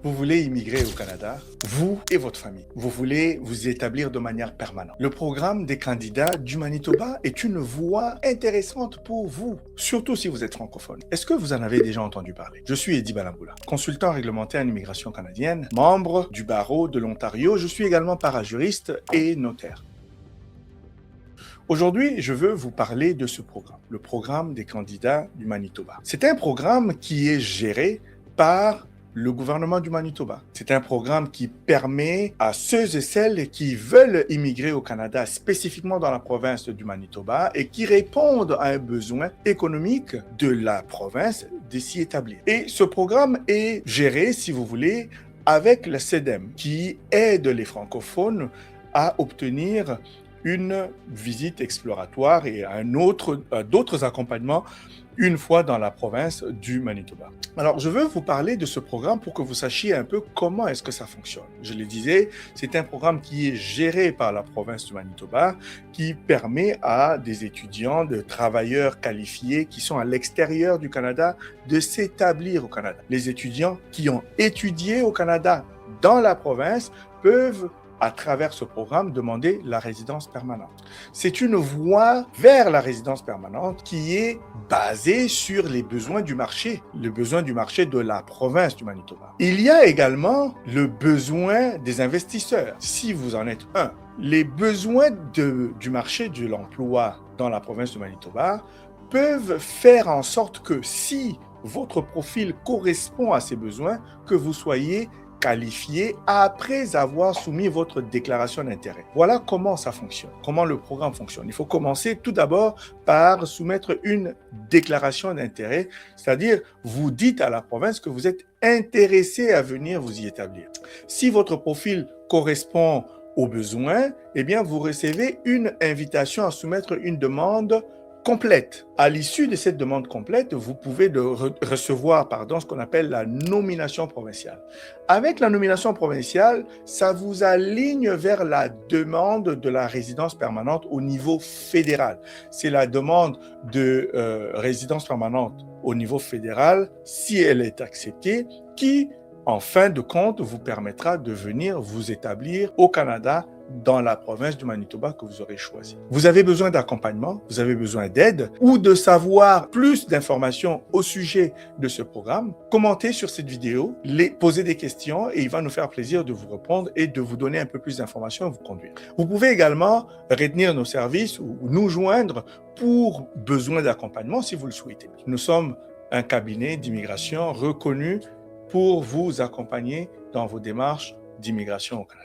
Vous voulez immigrer au Canada, vous et votre famille. Vous voulez vous établir de manière permanente. Le programme des candidats du Manitoba est une voie intéressante pour vous, surtout si vous êtes francophone. Est-ce que vous en avez déjà entendu parler? Je suis Eddie Balamboula, consultant réglementaire en immigration canadienne, membre du barreau de l'Ontario. Je suis également parajuriste et notaire. Aujourd'hui, je veux vous parler de ce programme, le programme des candidats du Manitoba. C'est un programme qui est géré par le gouvernement du Manitoba. C'est un programme qui permet à ceux et celles qui veulent immigrer au Canada, spécifiquement dans la province du Manitoba, et qui répondent à un besoin économique de la province de s'y établir. Et ce programme est géré, si vous voulez, avec le CEDEM, qui aide les francophones à obtenir une visite exploratoire et d'autres accompagnements une fois dans la province du Manitoba. Alors, je veux vous parler de ce programme pour que vous sachiez un peu comment est-ce que ça fonctionne. Je le disais, c'est un programme qui est géré par la province du Manitoba, qui permet à des étudiants, de travailleurs qualifiés qui sont à l'extérieur du Canada de s'établir au Canada. Les étudiants qui ont étudié au Canada dans la province peuvent à travers ce programme, demander la résidence permanente. C'est une voie vers la résidence permanente qui est basée sur les besoins du marché, les besoins du marché de la province du Manitoba. Il y a également le besoin des investisseurs, si vous en êtes un. Les besoins du marché de l'emploi dans la province du Manitoba peuvent faire en sorte que si votre profil correspond à ces besoins, que vous soyez qualifié après avoir soumis votre déclaration d'intérêt. Voilà comment ça fonctionne, comment le programme fonctionne. Il faut commencer tout d'abord par soumettre une déclaration d'intérêt, c'est-à-dire vous dites à la province que vous êtes intéressé à venir vous y établir. Si votre profil correspond aux besoins, eh bien vous recevez une invitation à soumettre une demande complète. À l'issue de cette demande complète, vous pouvez recevoir ce qu'on appelle la nomination provinciale. Avec la nomination provinciale, ça vous aligne vers la demande de la résidence permanente au niveau fédéral. C'est la demande de résidence permanente au niveau fédéral, si elle est acceptée, qui, en fin de compte, vous permettra de venir vous établir au Canada dans la province du Manitoba que vous aurez choisi. Vous avez besoin d'accompagnement, vous avez besoin d'aide ou de savoir plus d'informations au sujet de ce programme, commentez sur cette vidéo, posez des questions et il va nous faire plaisir de vous répondre et de vous donner un peu plus d'informations et vous conduire. Vous pouvez également retenir nos services ou nous joindre pour besoin d'accompagnement si vous le souhaitez. Nous sommes un cabinet d'immigration reconnu pour vous accompagner dans vos démarches d'immigration au Canada.